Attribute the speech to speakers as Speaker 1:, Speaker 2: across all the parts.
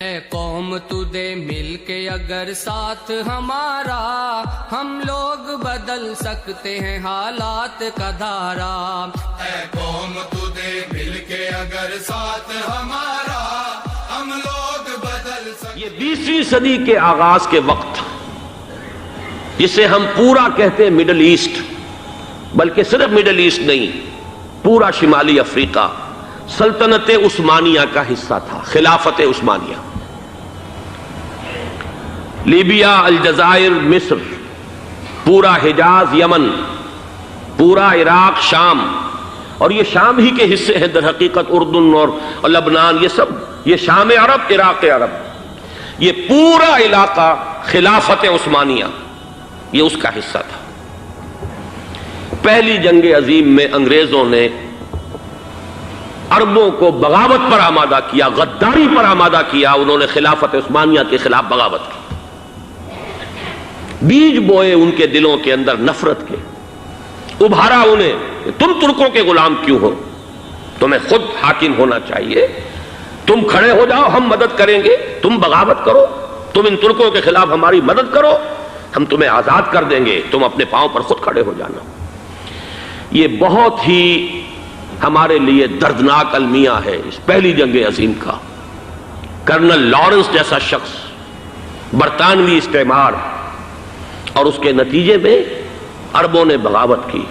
Speaker 1: اے قوم تو دے مل کے اگر ساتھ ہمارا، ہم لوگ بدل سکتے ہیں حالات کا دھارا۔
Speaker 2: اے قوم تو دے مل کے اگر ساتھ ہمارا، ہم لوگ بدل سکتے۔
Speaker 3: یہ 20ویں صدی کے آغاز کے وقت جسے ہم پورا کہتے ہیں مڈل ایسٹ، بلکہ صرف مڈل ایسٹ نہیں، پورا شمالی افریقہ سلطنت عثمانیہ کا حصہ تھا، خلافت عثمانیہ۔ لیبیا، الجزائر، مصر، پورا حجاز، یمن، پورا عراق، شام، اور یہ شام ہی کے حصے ہیں در حقیقت، اردن اور لبنان، یہ سب، یہ شام عرب، عراق عرب، یہ پورا علاقہ خلافت عثمانیہ یہ اس کا حصہ تھا۔ پہلی جنگ عظیم میں انگریزوں نے عربوں کو بغاوت پر آمادہ کیا، غداری پر آمادہ کیا، انہوں نے خلافت عثمانیہ کے خلاف بغاوت کی، بیج بوئے ان کے دلوں کے اندر نفرت کے، ابھارا انہیں، تم ترکوں کے غلام کیوں ہو، تمہیں خود حاکم ہونا چاہیے، تم کھڑے ہو جاؤ، ہم مدد کریں گے، تم بغاوت کرو، تم ان ترکوں کے خلاف ہماری مدد کرو، ہم تمہیں آزاد کر دیں گے، تم اپنے پاؤں پر خود کھڑے ہو جانا۔ یہ بہت ہی ہمارے لیے دردناک المیہ ہے اس پہلی جنگ عظیم کا۔ کرنل لارنس جیسا شخص، برطانوی استعمار، اور اس کے نتیجے میں عربوں نے بغاوت کی۔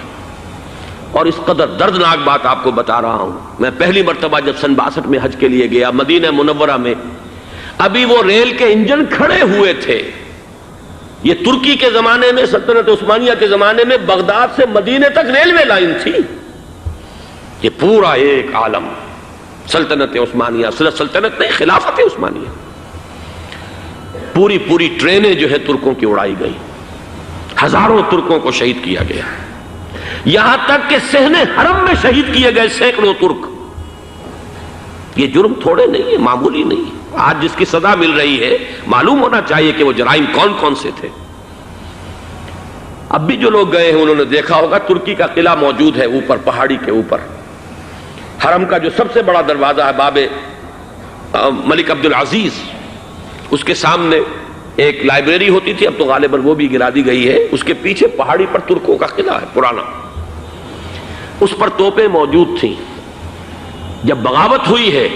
Speaker 3: اور اس قدر دردناک بات آپ کو بتا رہا ہوں، میں پہلی مرتبہ جب سن 62 میں حج کے لیے گیا مدینہ منورہ میں، ابھی وہ ریل کے انجن کھڑے ہوئے تھے۔ یہ ترکی کے زمانے میں، سلطنت عثمانیہ کے زمانے میں بغداد سے مدینے تک ریلوے لائن تھی۔ یہ پورا ایک عالم سلطنت عثمانیہ، صرف سلطنت نہیں، خلافت عثمانیہ، پوری ٹرینیں جو ہے ترکوں کی اڑائی گئی، ہزاروں ترکوں کو شہید کیا گیا، یہاں تک کہ صحن حرم میں شہید کیے گئے سینکڑوں ترک۔ یہ جرم تھوڑے نہیں ہے، معمولی نہیں ہے۔ آج جس کی سزا مل رہی ہے، معلوم ہونا چاہیے کہ وہ جرائم کون کون سے تھے۔ اب بھی جو لوگ گئے ہیں انہوں نے دیکھا ہوگا، ترکی کا قلعہ موجود ہے اوپر پہاڑی کے اوپر، حرم کا جو سب سے بڑا دروازہ ہے باب ملک عبدالعزیز، اس کے سامنے ایک لائبریری ہوتی تھی، اب تو غالباً وہ بھی گرا دی گئی ہے، اس کے پیچھے پہاڑی پر ترکوں کا قلعہ ہے پرانا، اس پر توپیں موجود تھیں۔ جب بغاوت ہوئی ہے،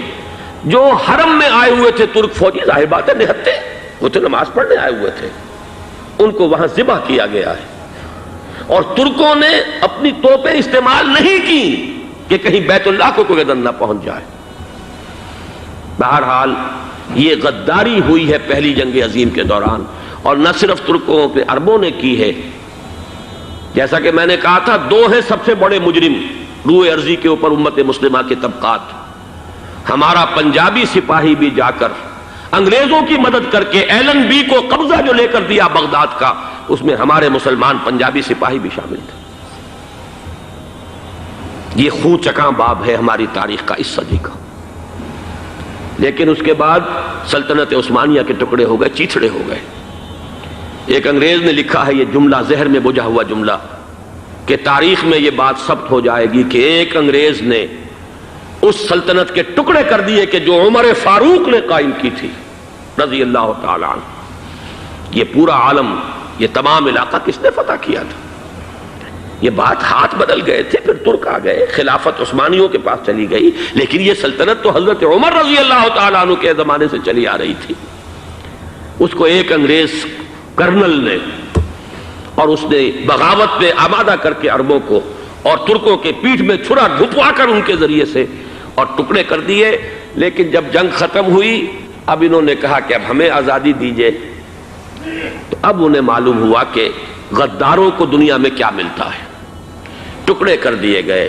Speaker 3: جو حرم میں آئے ہوئے تھے ترک فوجی، ظاہر بات ہے نہتے، وہ تو نماز پڑھنے آئے ہوئے تھے، ان کو وہاں ذبح کیا گیا ہے، اور ترکوں نے اپنی توپیں استعمال نہیں کی کہ کہیں بیت اللہ کو کوئی گدن نہ پہنچ جائے۔ بہرحال یہ غداری ہوئی ہے پہلی جنگ عظیم کے دوران، اور نہ صرف ترکوں کے، عربوں نے کی ہے۔ جیسا کہ میں نے کہا تھا، دو ہیں سب سے بڑے مجرم روئے ارضی کے اوپر امت مسلمہ کے طبقات۔ ہمارا پنجابی سپاہی بھی جا کر انگریزوں کی مدد کر کے ایلن بی کو قبضہ جو لے کر دیا بغداد کا، اس میں ہمارے مسلمان پنجابی سپاہی بھی شامل تھے۔ یہ خون چکاں باب ہے ہماری تاریخ کا اس صدی کا۔ لیکن اس کے بعد سلطنت عثمانیہ کے ٹکڑے ہو گئے، چیتھڑے ہو گئے۔ ایک انگریز نے لکھا ہے، یہ جملہ زہر میں بجھا ہوا جملہ، کہ تاریخ میں یہ بات ثبت ہو جائے گی کہ ایک انگریز نے اس سلطنت کے ٹکڑے کر دیے کہ جو عمر فاروق نے قائم کی تھی رضی اللہ تعالیٰ عنہ۔ یہ پورا عالم، یہ تمام علاقہ کس نے فتح کیا تھا؟ یہ بات ہاتھ بدل گئے تھے، پھر ترک آ گئے، خلافت عثمانیوں کے پاس چلی گئی، لیکن یہ سلطنت تو حضرت عمر رضی اللہ تعالیٰ عنہ کے زمانے سے چلی آ رہی تھی۔ اس کو ایک انگریز کرنل نے، اور اس نے بغاوت پہ آمادہ کر کے عربوں کو اور ترکوں کے پیٹھ میں چھرا ڈھپوا کر ان کے ذریعے سے اور ٹکڑے کر دیے۔ لیکن جب جنگ ختم ہوئی، اب انہوں نے کہا کہ اب ہمیں آزادی دیجئے، تو اب انہیں معلوم ہوا کہ غداروں کو دنیا میں کیا ملتا ہے۔ ٹکڑے کر دیے گئے۔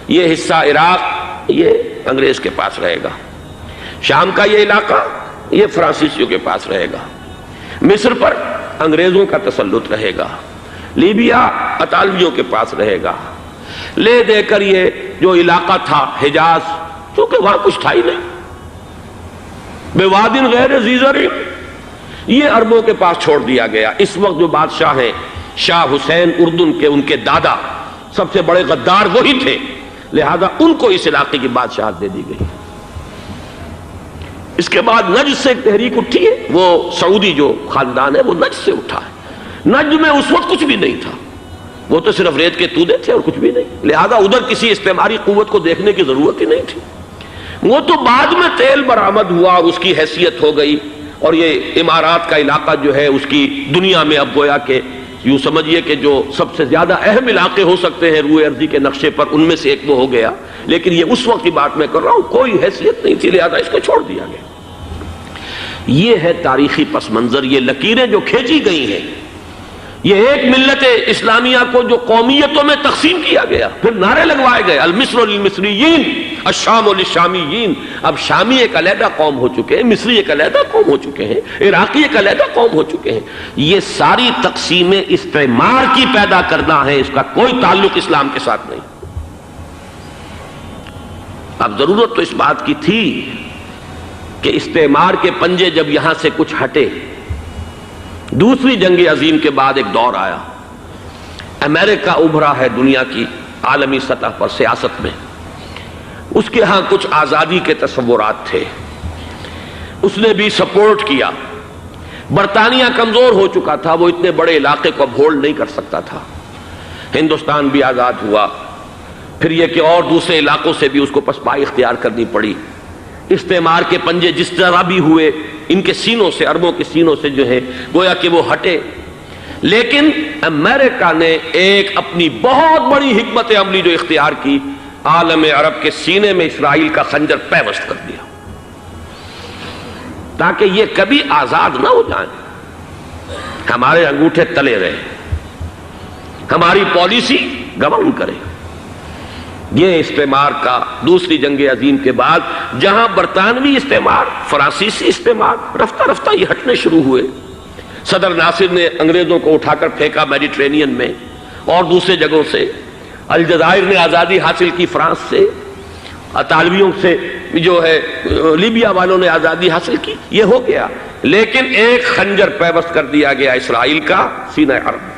Speaker 3: یہ حصہ عراق یہ انگریز کے پاس رہے گا، شام کا یہ علاقہ یہ فرانسیسیوں کے پاس رہے گا، مصر پر انگریزوں کا تسلط رہے گا، لیبیا اطالویوں کے پاس رہے گا۔ لے دے کر یہ جو علاقہ تھا حجاز، کیونکہ وہاں کچھ تھا ہی نہیں، بوادٍ غیر ذی زرع، یہ عربوں کے پاس چھوڑ دیا گیا۔ اس وقت جو بادشاہ ہیں، شاہ حسین اردن کے، ان کے دادا سب سے بڑے غدار وہی تھے، لہذا ان کو اس علاقے کی بادشاہت دے دی گئی۔ اس کے بعد نجد سے ایک تحریک اٹھی ہے، وہ سعودی جو خاندان ہے وہ نجد سے اٹھا ہے۔ نجد میں اس وقت کچھ بھی نہیں تھا، وہ تو صرف ریت کے تودے تھے اور کچھ بھی نہیں، لہذا ادھر کسی استعماری قوت کو دیکھنے کی ضرورت ہی نہیں تھی۔ وہ تو بعد میں تیل برآمد ہوا اور اس کی حیثیت ہو گئی، اور یہ امارات کا علاقہ جو ہے اس کی دنیا میں اب گویا کہ یوں سمجھیے کہ جو سب سے زیادہ اہم علاقے ہو سکتے ہیں روئے ارضی کے نقشے پر، ان میں سے ایک وہ ہو گیا، لیکن یہ اس وقت کی بات میں کر رہا ہوں، کوئی حیثیت نہیں تھی، لہذا اس کو چھوڑ دیا گیا۔ یہ ہے تاریخی پس منظر، یہ لکیریں جو کھینچی گئی ہیں، یہ ایک ملت اسلامیہ کو جو قومیتوں میں تقسیم کیا گیا، پھر نعرے لگوائے گئے المصر للمصریین الشام للشامیین، اب شامی ایک علیحدہ قوم ہو چکے ہیں، مصری ایک علیحدہ قوم ہو چکے ہیں، عراقی ایک علیحدہ قوم ہو چکے ہیں۔ یہ ساری تقسیمیں استعمار کی پیدا کرنا ہے، اس کا کوئی تعلق اسلام کے ساتھ نہیں۔ اب ضرورت تو اس بات کی تھی کہ استعمار کے پنجے جب یہاں سے کچھ ہٹے، دوسری جنگ عظیم کے بعد ایک دور آیا، امریکہ ابھرا ہے دنیا کی عالمی سطح پر سیاست میں، اس کے ہاں کچھ آزادی کے تصورات تھے، اس نے بھی سپورٹ کیا۔ برطانیہ کمزور ہو چکا تھا، وہ اتنے بڑے علاقے کو اب ہولڈ نہیں کر سکتا تھا، ہندوستان بھی آزاد ہوا، پھر یہ کہ اور دوسرے علاقوں سے بھی اس کو پسپائی اختیار کرنی پڑی۔ استعمار کے پنجے جس طرح بھی ہوئے، ان کے سینوں سے، عربوں کے سینوں سے جو ہے گویا کہ وہ ہٹے، لیکن امریکہ نے ایک اپنی بہت بڑی حکمت عملی جو اختیار کی، عالم عرب کے سینے میں اسرائیل کا خنجر پیوست کر دیا، تاکہ یہ کبھی آزاد نہ ہو جائیں، ہمارے انگوٹھے تلے رہے، ہماری پالیسی گورن کرے۔ یہ استعمار کا دوسری جنگ عظیم کے بعد، جہاں برطانوی استعمار، فرانسیسی استعمار رفتہ رفتہ یہ ہٹنے شروع ہوئے، صدر ناصر نے انگریزوں کو اٹھا کر پھینکا میڈیٹرینین میں اور دوسرے جگہوں سے، الجزائر نے آزادی حاصل کی فرانس سے، اطالویوں سے جو ہے لیبیا والوں نے آزادی حاصل کی، یہ ہو گیا، لیکن ایک خنجر پیوست کر دیا گیا اسرائیل کا سینہ عرب میں۔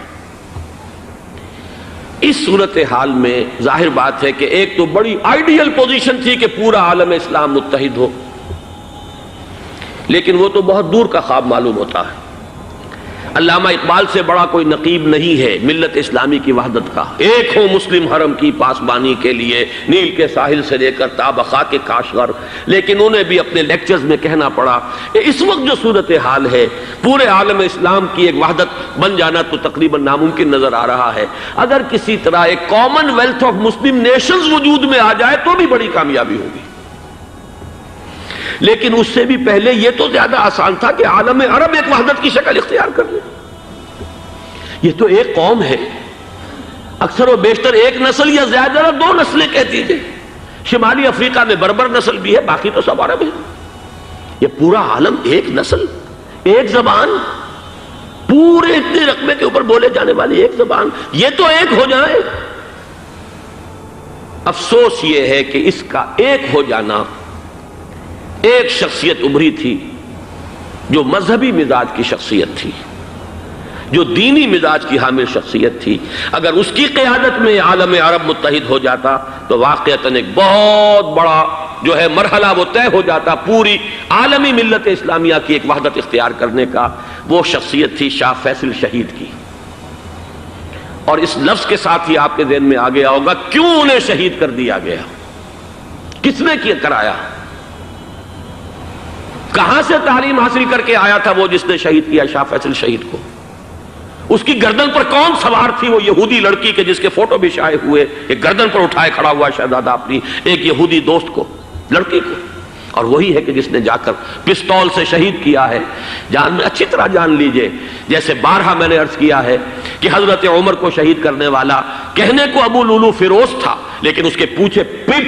Speaker 3: اس صورتحال میں ظاہر بات ہے کہ ایک تو بڑی آئیڈیل پوزیشن تھی کہ پورا عالم اسلام متحد ہو، لیکن وہ تو بہت دور کا خواب معلوم ہوتا ہے۔ علامہ اقبال سے بڑا کوئی نقیب نہیں ہے ملت اسلامی کی وحدت کا، ایک ہو مسلم حرم کی پاسبانی کے لیے نیل کے ساحل سے لے کر تا بخاک کاشغر، لیکن انہیں بھی اپنے لیکچرز میں کہنا پڑا کہ اس وقت جو صورتحال ہے پورے عالم اسلام کی ایک وحدت بن جانا تو تقریباً ناممکن نظر آ رہا ہے، اگر کسی طرح ایک common wealth of Muslim nations وجود میں آ جائے تو بھی بڑی کامیابی ہوگی، لیکن اس سے بھی پہلے یہ تو زیادہ آسان تھا کہ عالم عرب ایک وحدت کی شکل اختیار کر لے۔ یہ تو ایک قوم ہے، اکثر و بیشتر ایک نسل یا زیادہ دو نسلیں کہتی تھے، شمالی افریقہ میں بربر نسل بھی ہے، باقی تو سب عرب ہے۔ یہ پورا عالم ایک نسل، ایک زبان، پورے اتنے رقبے کے اوپر بولے جانے والی ایک زبان، یہ تو ایک ہو جائے۔ افسوس یہ ہے کہ اس کا ایک ہو جانا، ایک شخصیت ابھری تھی جو مذہبی مزاج کی شخصیت تھی، جو دینی مزاج کی حامل شخصیت تھی، اگر اس کی قیادت میں عالم عرب متحد ہو جاتا تو واقعتاً ایک بہت بڑا جو ہے مرحلہ وہ طے ہو جاتا پوری عالمی ملت اسلامیہ کی ایک وحدت اختیار کرنے کا۔ وہ شخصیت تھی شاہ فیصل شہید کی، اور اس لفظ کے ساتھ ہی آپ کے ذہن میں آ گیا ہوگا کیوں انہیں شہید کر دیا گیا، کس نے کیا کرایا، کہاں سے تعلیم حاصل کر کے آیا تھا وہ جس نے شہید کیا شاہ فیصل شہید کو، اس کی گردن پر کون سوار تھی، وہ یہودی لڑکی کے جس کے فوٹو بھی شائع ہوئے، ایک گردن پر اٹھائے کھڑا ہوا شہزادہ اپنی ایک یہودی دوست کو، لڑکی کو، اور وہی ہے کہ جس نے جا کر پستول سے شہید کیا ہے۔ جان میں اچھی طرح جان لیجئے، جیسے بارہا میں نے عرض کیا ہے کہ حضرت عمر کو شہید کرنے والا کہنے کو ابو لولو فیروز تھا، لیکن اس کے پیچھے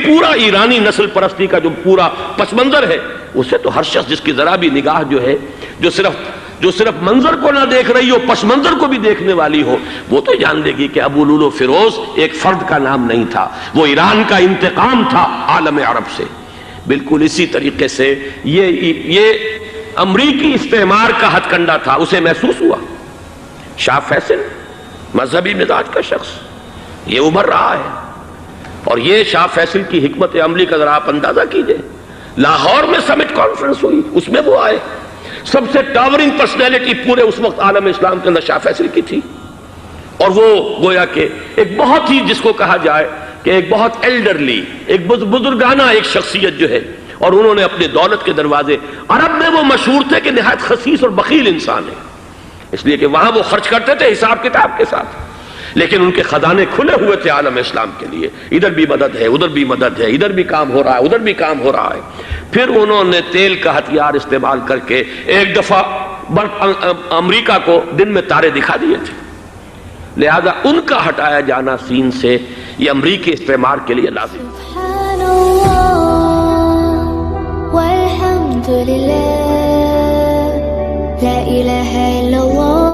Speaker 3: پورا ایرانی نسل پرستی کا جو پورا پس منظر ہے، اسے تو ہر شخص جس کی ذرا بھی نگاہ جو ہے جو صرف منظر کو نہ دیکھ رہی ہو، پس منظر کو بھی دیکھنے والی ہو، وہ تو جان لے گی کہ ابو لولو فیروز ایک فرد کا نام نہیں تھا، وہ ایران کا انتقام تھا عالم عرب سے۔ بالکل اسی طریقے سے یہ امریکی استعمار کا ہتھ کنڈا تھا، اسے محسوس ہوا۔ شاہ فیصل مذہبی مزاج کا شخص یہ ابھر رہا ہے، اور یہ شاہ فیصل کی حکمت عملی کا ذرا آپ اندازہ کیجئے، لاہور میں سمٹ کانفرنس ہوئی، اس میں وہ آئے، سب سے ٹاورنگ پرسنالٹی پورے اس وقت عالم اسلام کے اندر شاہ فیصل کی تھی، اور وہ گویا کہ ایک بہت ہی جس کو کہا جائے کہ ایک بہت ایلڈرلی، ایک بزرگانہ ایک شخصیت جو ہے، اور انہوں نے اپنے دولت کے دروازے، عرب میں وہ مشہور تھے کہ نہایت خسیس اور بخیل انسان ہے، اس لیے کہ وہاں وہ خرچ کرتے تھے حساب کتاب کے ساتھ، لیکن ان کے خزانے کھلے ہوئے تھے عالم اسلام کے لیے، ادھر بھی مدد ہے، ادھر بھی مدد ہے، ادھر بھی کام ہو رہا ہے، ادھر بھی کام ہو رہا ہے۔ پھر انہوں نے تیل کا ہتھیار استعمال کر کے ایک دفعہ امریکہ کو دن میں تارے دکھا دیے تھے، لہذا ان کا ہٹایا جانا سین سے یہ امریکی استعمار کے لیے لازم۔
Speaker 4: سبحان اللہ والحمد للہ لا الہ الا اللہ